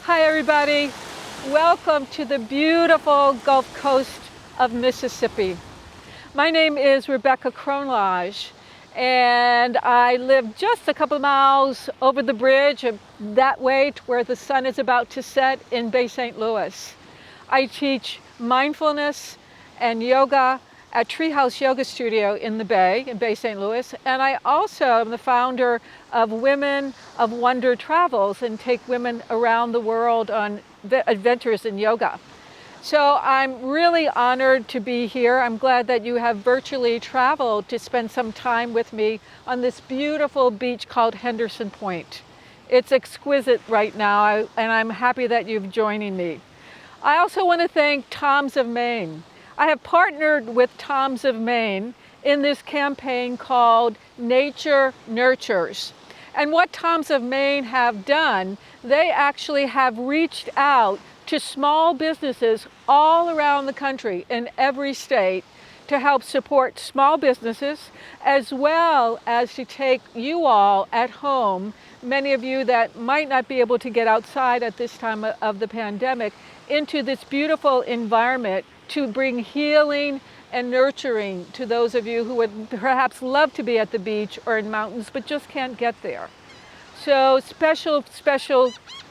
Hi everybody, welcome to the beautiful Gulf Coast of Mississippi. My name is Rebecca Kronlage and I live just a couple miles over the bridge that way to where the sun is about to set in Bay St. Louis. I teach mindfulness and yoga at Treehouse Yoga Studio in the Bay, in Bay St. Louis, and I also am the founder of Women of Wonder Travels and take women around the world on adventures in yoga. So I'm really honored to be here. I'm glad that you have virtually traveled to spend some time with me on this beautiful beach called Henderson Point. It's exquisite right now, and I'm happy that you're joining me. I also want to thank Toms of Maine. I have partnered with Toms of Maine in this campaign called Nature Nurtures. And what Toms of Maine have done, they actually have reached out to small businesses all around the country in every state to help support small businesses, as well as to take you all at home, many of you that might not be able to get outside at this time of the pandemic, into this beautiful environment to bring healing and nurturing to those of you who would perhaps love to be at the beach or in mountains but just can't get there. So special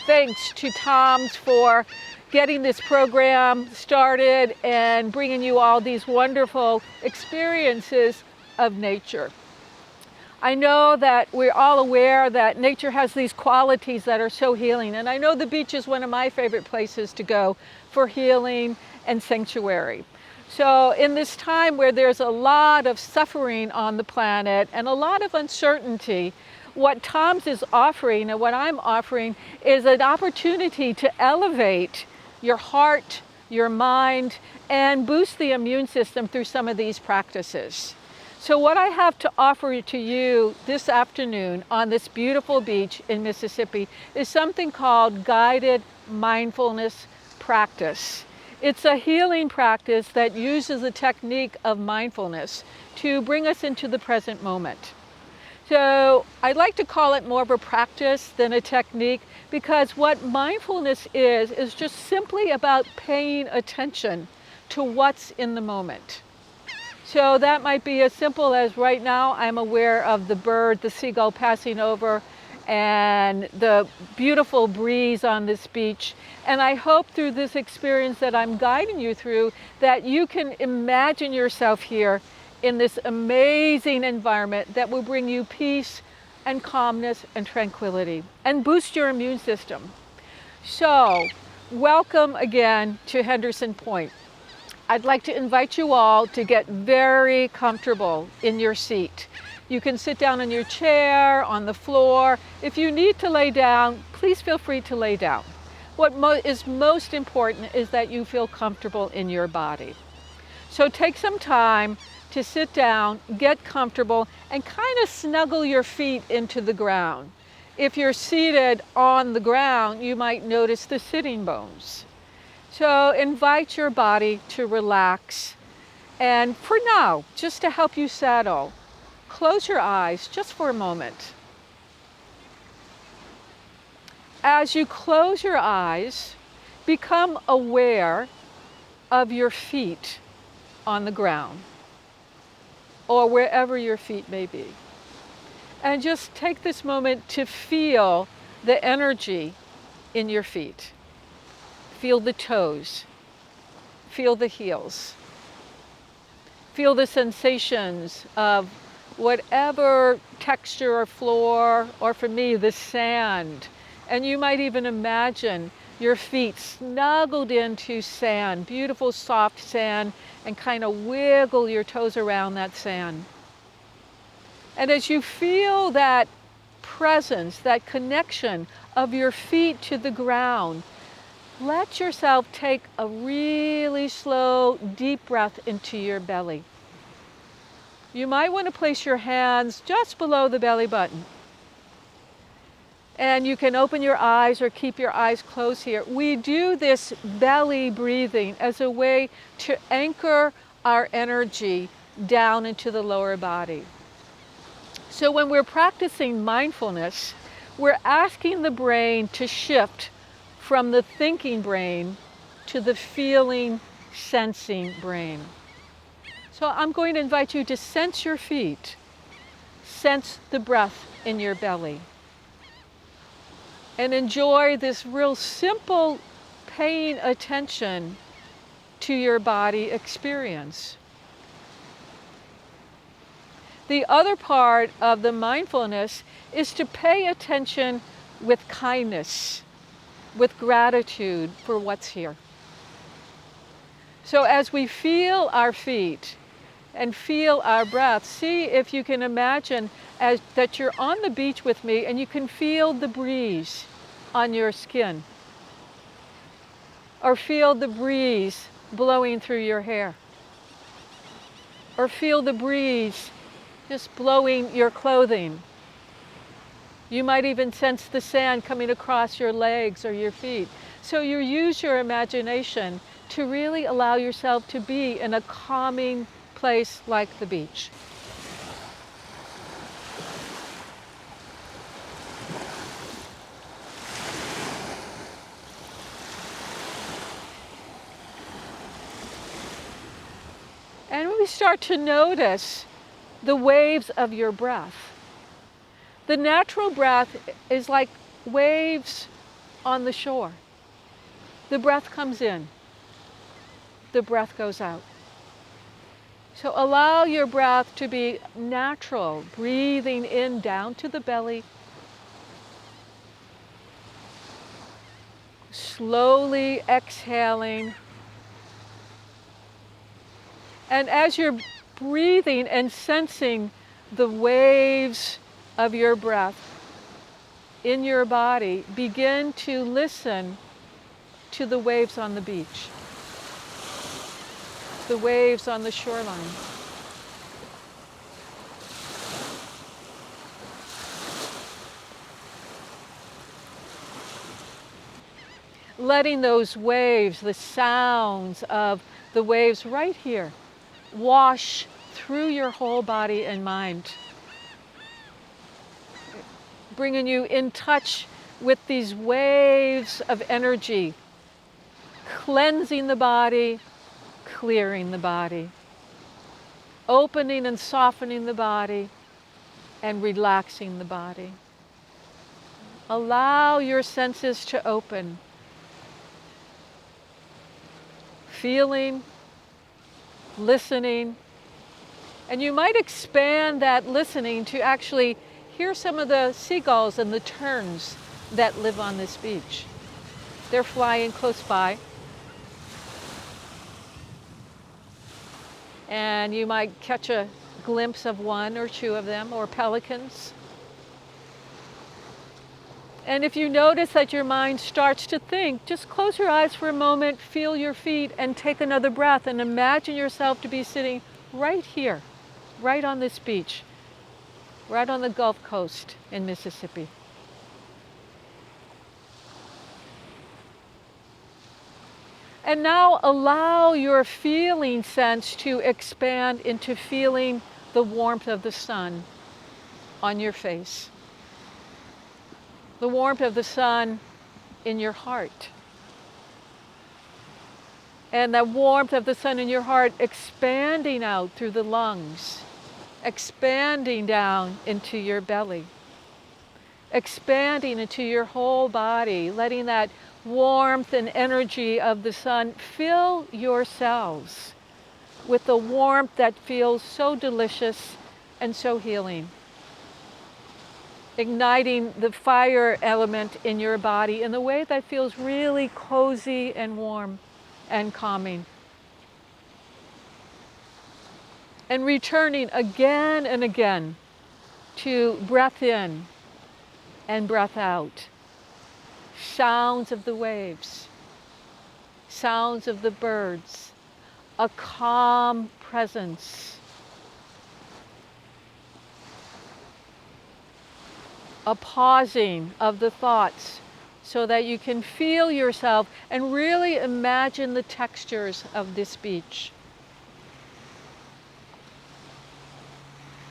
thanks to Toms for getting this program started and bringing you all these wonderful experiences of nature. I know that we're all aware that nature has these qualities that are so healing, and I know the beach is one of my favorite places to go for healing and sanctuary. So in this time where there's a lot of suffering on the planet and a lot of uncertainty, what Toms is offering and what I'm offering is an opportunity to elevate your heart, your mind, and boost the immune system through some of these practices. So what I have to offer to you this afternoon on this beautiful beach in Mississippi is something called guided mindfulness practice. It's a healing practice that uses the technique of mindfulness to bring us into the present moment. So I'd like to call it more of a practice than a technique, because what mindfulness is just simply about paying attention to what's in the moment. So that might be as simple as right now I'm aware of the bird, the seagull passing over, and the beautiful breeze on this beach. And I hope through this experience that I'm guiding you through that you can imagine yourself here in this amazing environment that will bring you peace and calmness and tranquility and boost your immune system. So, welcome again to Henderson Point. I'd like to invite you all to get very comfortable in your seat. You can sit down in your chair, on the floor. If you need to lay down, please feel free to lay down. What is most important is that you feel comfortable in your body. So take some time to sit down, get comfortable, and kind of snuggle your feet into the ground. If you're seated on the ground, you might notice the sitting bones. So invite your body to relax. And for now, just to help you settle, close your eyes just for a moment. As you close your eyes, become aware of your feet on the ground or wherever your feet may be. And just take this moment to feel the energy in your feet. Feel the toes. Feel the heels. Feel the sensations of whatever texture or floor, or for me, the sand. And you might even imagine your feet snuggled into sand, beautiful soft sand, and kind of wiggle your toes around that sand. And as you feel that presence, that connection of your feet to the ground, let yourself take a really slow, deep breath into your belly. You might want to place your hands just below the belly button. And you can open your eyes or keep your eyes closed here. We do this belly breathing as a way to anchor our energy down into the lower body. So when we're practicing mindfulness, we're asking the brain to shift from the thinking brain to the feeling, sensing brain. So I'm going to invite you to sense your feet, sense the breath in your belly, and enjoy this real simple paying attention to your body experience. The other part of the mindfulness is to pay attention with kindness, with gratitude for what's here. So as we feel our feet and feel our breath, see if you can imagine that you're on the beach with me and you can feel the breeze on your skin, or feel the breeze blowing through your hair, or feel the breeze just blowing your clothing. You might even sense the sand coming across your legs or your feet. So you use your imagination to really allow yourself to be in a calming place like the beach. And we start to notice the waves of your breath. The natural breath is like waves on the shore. The breath comes in, the breath goes out. So allow your breath to be natural, breathing in down to the belly, slowly exhaling. And as you're breathing and sensing the waves of your breath in your body, begin to listen to the waves on the beach, the waves on the shoreline. Letting those waves, the sounds of the waves right here, wash through your whole body and mind, bringing you in touch with these waves of energy, cleansing the body, clearing the body, opening and softening the body, and relaxing the body. Allow your senses to open, feeling, listening, and you might expand that listening to actually hear some of the seagulls and the terns that live on this beach. They're flying close by. And you might catch a glimpse of one or two of them, or pelicans. And if you notice that your mind starts to think, just close your eyes for a moment, feel your feet, and take another breath, and imagine yourself to be sitting right here, right on this beach, right on the Gulf Coast in Mississippi. And now allow your feeling sense to expand into feeling the warmth of the sun on your face, the warmth of the sun in your heart, and the warmth of the sun in your heart expanding out through the lungs, expanding down into your belly, expanding into your whole body, letting that warmth and energy of the sun fill your cells with the warmth that feels so delicious and so healing, igniting the fire element in your body in a way that feels really cozy and warm and calming. And returning again and again to breath in and breath out. Sounds of the waves, sounds of the birds, a calm presence, a pausing of the thoughts so that you can feel yourself and really imagine the textures of this beach.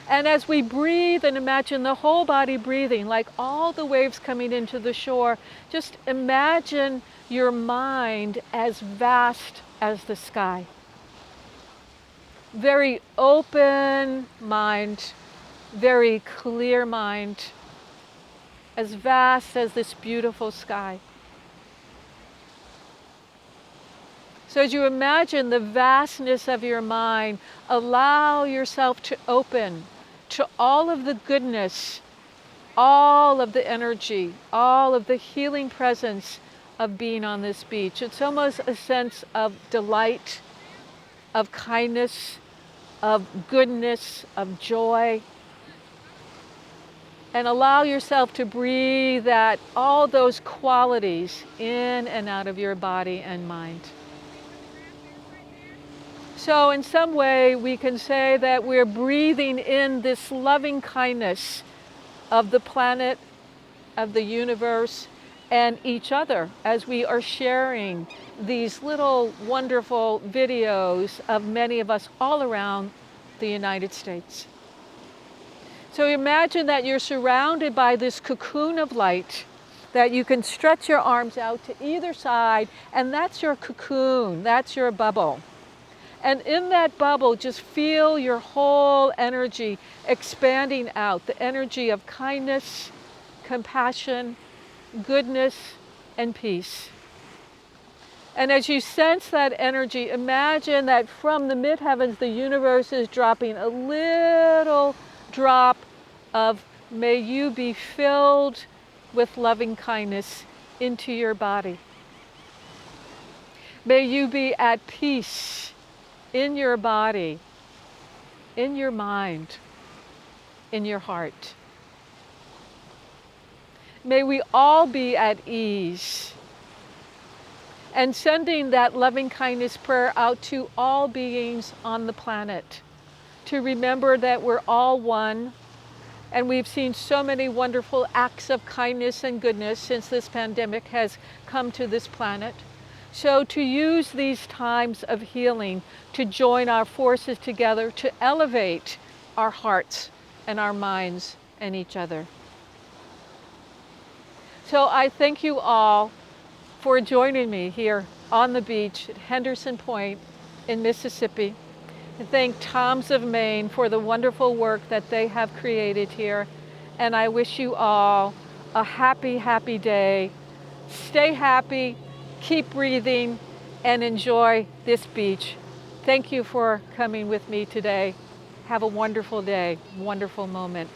And as we breathe and imagine the whole body breathing, like all the waves coming into the shore, just imagine your mind as vast as the sky. Very open mind, very clear mind, as vast as this beautiful sky. So as you imagine the vastness of your mind, allow yourself to open to all of the goodness, all of the energy, all of the healing presence of being on this beach. It's almost a sense of delight, of kindness, of goodness, of joy. And allow yourself to breathe that all those qualities in and out of your body and mind. So in some way we can say that we're breathing in this loving kindness of the planet, of the universe, and each other as we are sharing these little wonderful videos of many of us all around the United States. So imagine that you're surrounded by this cocoon of light, that you can stretch your arms out to either side, and that's your cocoon, that's your bubble. And in that bubble, just feel your whole energy expanding out, the energy of kindness, compassion, goodness, and peace. And as you sense that energy, imagine that from the mid-heavens, the universe is dropping a little drop of may you be filled with loving kindness into your body. May you be at peace in your body, in your mind, in your heart. May we all be at ease. And sending that loving kindness prayer out to all beings on the planet, to remember that we're all one. And we've seen so many wonderful acts of kindness and goodness since this pandemic has come to this planet. So to use these times of healing to join our forces together to elevate our hearts and our minds and each other. So I thank you all for joining me here on the beach at Henderson Point in Mississippi. I thank Toms of Maine for the wonderful work that they have created here. And I wish you all a happy, happy day. Stay happy, keep breathing, and enjoy this beach. Thank you for coming with me today. Have a wonderful day, wonderful moment.